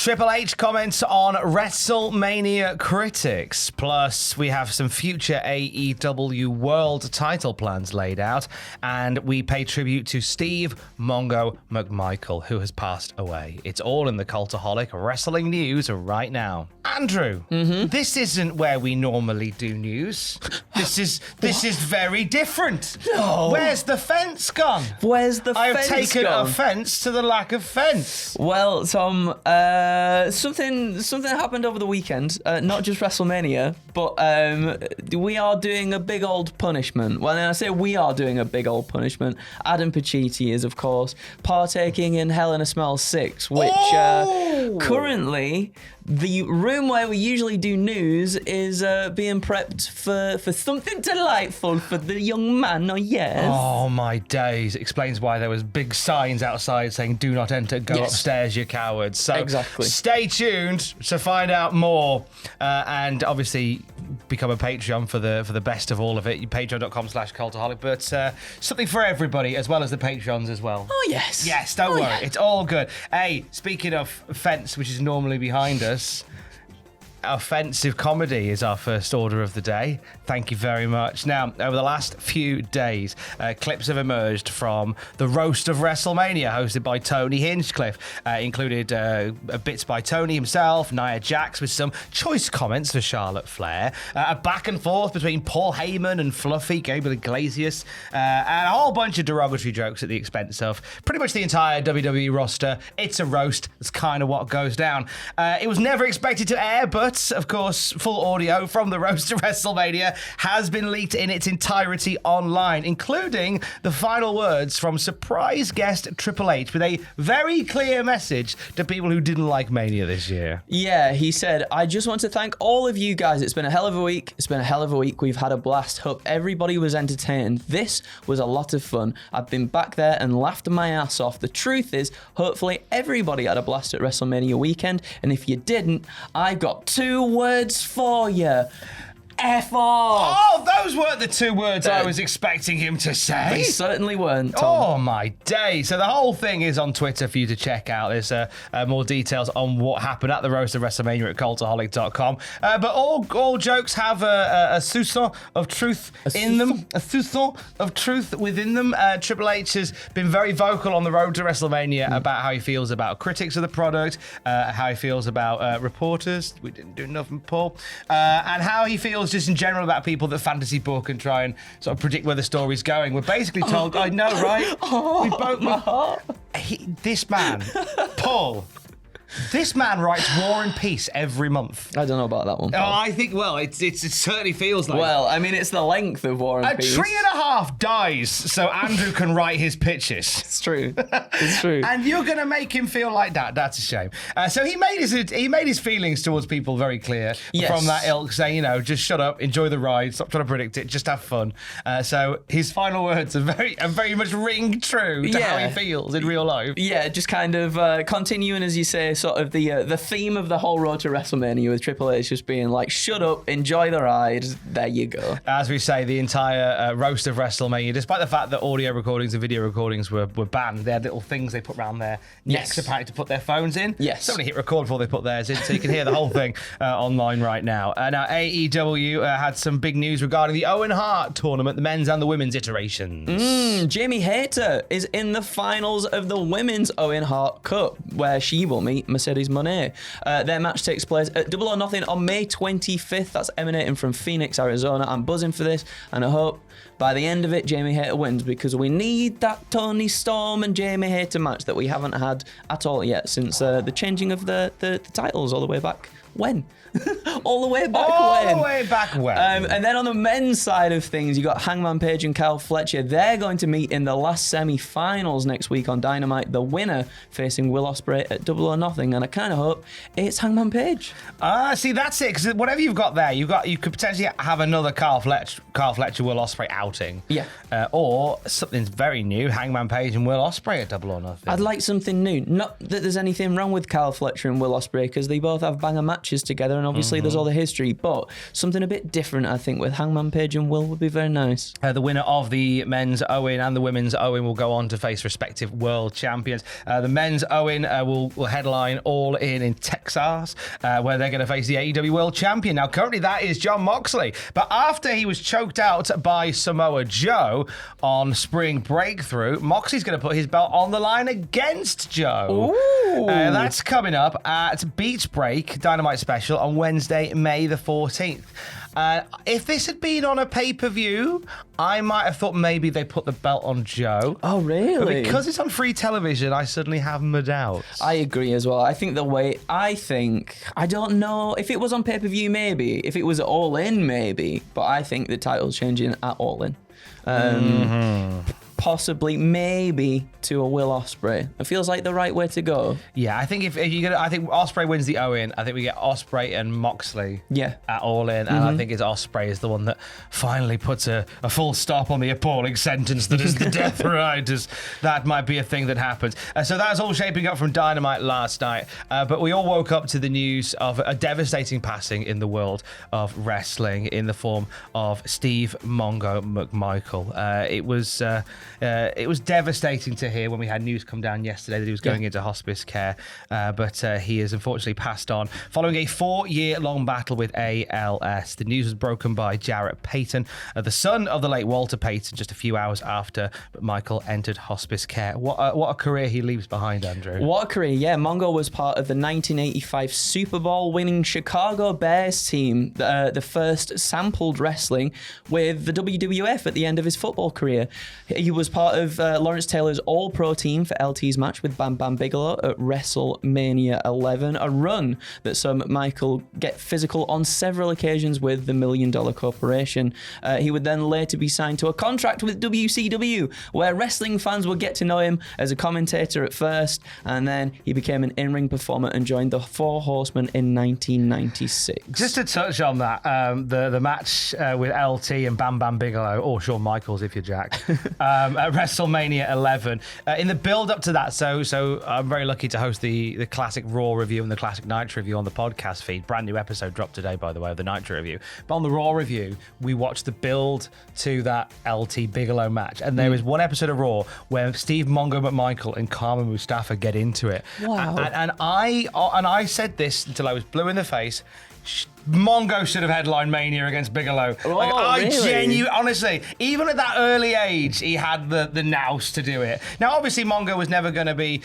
Triple H comments on WrestleMania critics. Plus, we have some future AEW World title plans laid out. And we pay tribute to Steve Mongo McMichael, who has passed away. It's all in the Cultaholic wrestling news right now. Andrew, this isn't where we normally do news. This is very different. No. Where's the fence gone? Where's the I've fence taken gone? offence to the lack of fence. Well, Tom, something happened over the weekend. Not just WrestleMania, but we are doing a big old punishment. When I say we are doing a big old punishment, Adam Pacitti is, of course, partaking in Hell in a Smell 6, which currently the room where we usually do news is being prepped for something delightful for the young man. Oh yes. Oh my days! Explains why there was big signs outside saying "Do not enter. Go upstairs, you cowards." So exactly. Stay tuned to find out more, and obviously become a Patreon for the best of all of it. Patreon.com/Cultaholic, but something for everybody as well as the Patreons as well. Oh yes. Yes, don't worry, yeah. it's all good. Hey, speaking of fence, which is normally behind us. Offensive comedy is our first order of the day. Thank you very much. Now, over the last few days, clips have emerged from the roast of WrestleMania, hosted by Tony Hinchcliffe. Included bits by Tony himself, Nia Jax with some choice comments for Charlotte Flair, a back and forth between Paul Heyman and Fluffy, Gabriel Iglesias, and a whole bunch of derogatory jokes at the expense of pretty much the entire WWE roster. It's a roast. That's kind of what goes down. It was never expected to air, but of course, full audio from the roast of WrestleMania has been leaked in its entirety online, including the final words from surprise guest Triple H with a very clear message to people who didn't like Mania this year. Yeah, he said, I just want to thank all of you guys. It's been a hell of a week. We've had a blast. Hope everybody was entertained. This was a lot of fun. I've been back there and laughed my ass off. The truth is, hopefully everybody had a blast at WrestleMania weekend. And if you didn't, I've got 2 words for you. F off. Oh, those weren't the 2 words I was expecting him to say. They certainly weren't, Tom. Oh, my day. So the whole thing is on Twitter for you to check out. There's more details on what happened at the roast of WrestleMania at cultaholic.com. But all jokes have a soupçon of truth in them. A soupçon of truth within them. Triple H has been very vocal on the road to WrestleMania about how he feels about critics of the product, how he feels about reporters. We didn't do nothing, Paul. And how he feels just in general about people that fantasy book and try and sort of predict where the story's going. We're basically told, I know, right? We both. My heart. This man, Paul. This man writes War and Peace every month. I don't know about that one, Paul. Oh, I think, well, it certainly feels like... Well, I mean, it's the length of War and Peace. A tree and a half dies so Andrew can write his pitches. It's true. It's true. And you're going to make him feel like that. That's a shame. So he made his feelings towards people very clear from that ilk, saying, just shut up, enjoy the ride, stop trying to predict it, just have fun. So his final words are very much ring true to how he feels in real life. Yeah, just kind of continuing, as you say, sort of the theme of the whole road to WrestleMania with Triple H just being like, shut up, enjoy the ride, there you go. As we say, the entire roast of WrestleMania, despite the fact that audio recordings and video recordings were banned, they had little things they put around their necks apparently to put their phones in. Yes. Somebody hit record before they put theirs in, so you can hear the whole thing online right now. Now, AEW had some big news regarding the Owen Hart tournament, the men's and the women's iterations. Jamie Hayter is in the finals of the Women's Owen Hart Cup, where she will meet Mercedes Moné. Their match takes place at Double or Nothing on May 25th. That's emanating from Phoenix, Arizona. I'm buzzing for this, and I hope by the end of it, Jamie Hayter wins, because we need that Tony Storm and Jamie Hayter match that we haven't had at all yet since the changing of the titles all the way back when? All the way back when. And then on the men's side of things, you got Hangman Page and Kyle Fletcher. They're going to meet in the last semi-finals next week on Dynamite. The winner facing Will Ospreay at Double or Nothing, and I kind of hope it's Hangman Page. See, that's it. Because whatever you've got there, you could potentially have another Kyle Fletcher Will Ospreay outing. Yeah. Or something very new, Hangman Page and Will Ospreay at Double or Nothing. I'd like something new. Not that there's anything wrong with Kyle Fletcher and Will Ospreay, because they both have banger matches matches together, and obviously there's all the history, but something a bit different, I think, with Hangman Page and Will would be very nice. The winner of the men's Owen and the women's Owen will go on to face respective world champions. The men's Owen will headline All In Texas, where they're going to face the AEW world champion. Now, currently that is Jon Moxley, but after he was choked out by Samoa Joe on Spring Breakthrough, Moxley's going to put his belt on the line against Joe. That's coming up at Beach Break Dynamite Special on Wednesday, May the 14th. If this had been on a pay-per-view, I might have thought maybe they put the belt on Joe. Oh, really? But because it's on free television, I suddenly have my doubts. I agree as well. I think I don't know. If it was on pay-per-view, maybe. If it was All In, maybe. But I think the title's changing at All In. Possibly, maybe to a Will Ospreay. It feels like the right way to go. Yeah, I think I think Ospreay wins the Owen. I think we get Ospreay and Moxley. At All In, and I think it's Ospreay is the one that finally puts a full stop on the appalling sentence that is the Death Riders. That might be a thing that happens. So that's all shaping up from Dynamite last night. But we all woke up to the news of a devastating passing in the world of wrestling in the form of Steve Mongo McMichael. It was devastating to hear when we had news come down yesterday that he was going into hospice care, but he has unfortunately passed on following a 4-year-long battle with ALS. The news was broken by Jarrett Payton, the son of the late Walter Payton, just a few hours after Michael entered hospice care. What a career he leaves behind, Andrew. What a career, yeah. Mongo was part of the 1985 Super Bowl winning Chicago Bears team, the first sampled wrestling with the WWF at the end of his football career. He was part of Lawrence Taylor's All-Pro team for LT's match with Bam Bam Bigelow at WrestleMania 11, a run that saw McMichael get physical on several occasions with the $1 Million Corporation. He would then later be signed to a contract with WCW, where wrestling fans would get to know him as a commentator at first, and then he became an in-ring performer and joined the Four Horsemen in 1996. Just to touch on that, the match with LT and Bam Bam Bigelow, or Shawn Michaels if you're Jack, at WrestleMania 11. In the build-up to that, so I'm very lucky to host the Classic Raw review and the Classic Nitro review on the podcast feed. Brand new episode dropped today, by the way, of the Nitro review. But on the Raw review, we watched the build to that LT Bigelow match. And there is one episode of Raw where Steve Mongo McMichael and Kama Mustafa get into it. Wow. And I said this until I was blue in the face. Mongo should have headlined Mania against Bigelow. Really? Honestly, even at that early age, he had the nous to do it. Now, obviously, Mongo was never going to be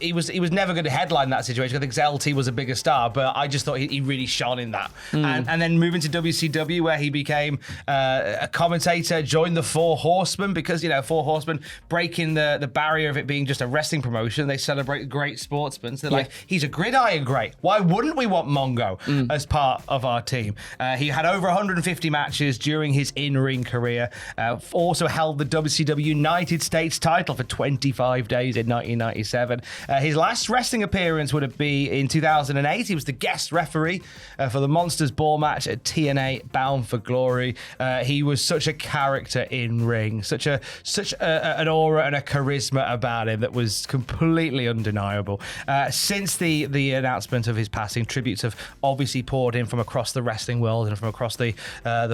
he was never going to headline that situation. I think LT was a bigger star, but I just thought he really shone in that. And then moving to WCW, where he became a commentator, joined the Four Horsemen because Four Horsemen breaking the barrier of it being just a wrestling promotion. They celebrate great sportsmen. So they're like, he's a gridiron great. Why wouldn't we want Mongo as part of our team? He had over 150 matches during his in-ring career. Also held the WCW United States title for 25 days in 1997. His last wrestling appearance would be in 2008. He was the guest referee for the Monsters Ball match at TNA Bound for Glory. He was such a character in ring, such an aura and a charisma about him that was completely undeniable. Since the announcement of his passing, tributes have obviously poured in from across the wrestling world and from across the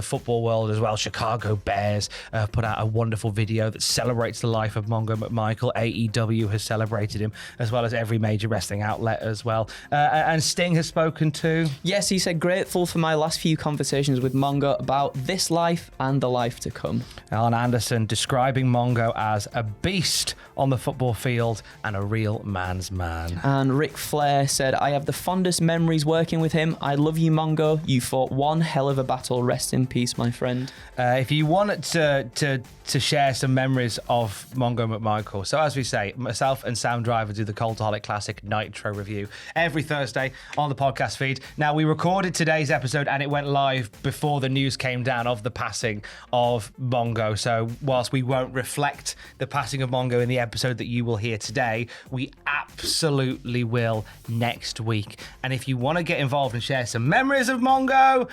football world as well. Chicago Bears put out a wonderful video that celebrates the life of Mongo McMichael. AEW has celebrated him, as well as every major wrestling outlet as well. And Sting has spoken too. Yes, he said, grateful for my last few conversations with Mongo about this life and the life to come. Alan Anderson describing Mongo as a beast on the football field and a real man's man. And Ric Flair said, I have the fondest memories working with him. I love you, Mongo. You fought one hell of a battle. Rest in peace, my friend. If you wanted to share some memories of Mongo McMichael, so as we say, myself and Sam Driver do the Cultaholic Classic Nitro review every Thursday on the podcast feed. Now, we recorded today's episode and it went live before the news came down of the passing of Mongo. So whilst we won't reflect the passing of Mongo in the episode that you will hear today, we absolutely will next week. And if you want to get involved and share some memories of Mongo,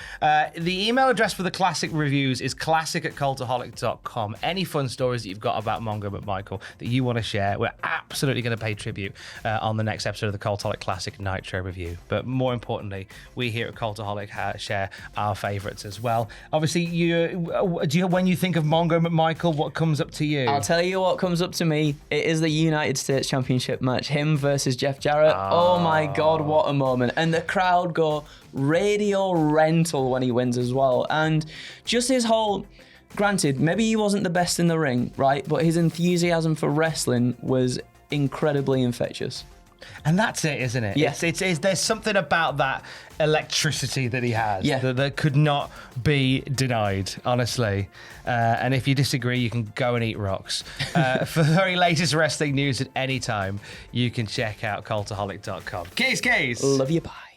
the email address for the classic reviews is classic@cultaholic.com. Any fun stories that you've got about Mongo McMichael that you want to share, we're absolutely going to pay tribute on the next episode of the Cultaholic Classic Nitro review. But more importantly, we here at Cultaholic share our favourites as well. Obviously, when you think of Mongo McMichael, what comes up to you? I'll tell you what comes up to me. It is the United States Championship match, him versus Jeff Jarrett. Oh my God, what a moment. And the crowd go radio rental when he wins as well. And just his whole... Granted, maybe he wasn't the best in the ring, right? But his enthusiasm for wrestling was incredibly infectious. And that's it, isn't it? Yes. There's something about that electricity that he has that could not be denied, honestly. And if you disagree, you can go and eat rocks. For the very latest wrestling news at any time, you can check out cultaholic.com. Keys. Love you, bye.